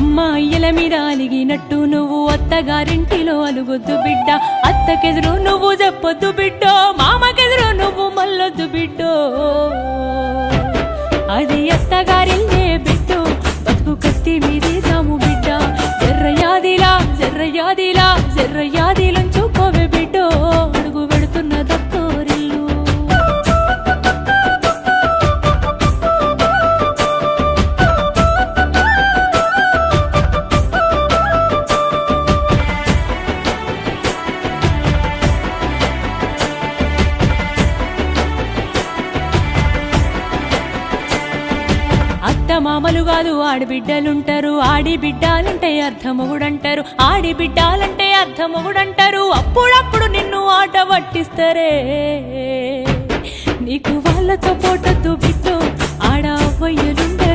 అమ్మాయిల మీద అలిగినట్టు నువ్వు అత్తగారింటిలో అలుగొద్దు బిడ్డ, అత్తకెదురు నువ్వు చెప్పొద్దు బిడ్డో, మామకెదురు నువ్వు మల్లొద్దు బిడ్డో. అది అత్తగారిల్లే బిడ్డో, బతుకు కత్తి మీది సాము బిడ్డ, జర్రయాదిలా జర్రయాదిలా జర్రయాదిలంచుకోవే బిడ్డో, అడుగు పెడుతున్న దత్తోరిల్లు. మామలు కాదు ఆడిబిడ్డలుంటారు, ఆడిబిడ్డాలంటే అర్థమొగుడంటారు, ఆడిబిడ్డాలంటే అర్థమొగుడంటారు. అప్పుడప్పుడు నిన్ను ఆట పట్టిస్తారే, నీకు వాళ్ళతో పోటద్దు బిడ్డో, ఆడ అవ్వయ్యలుండే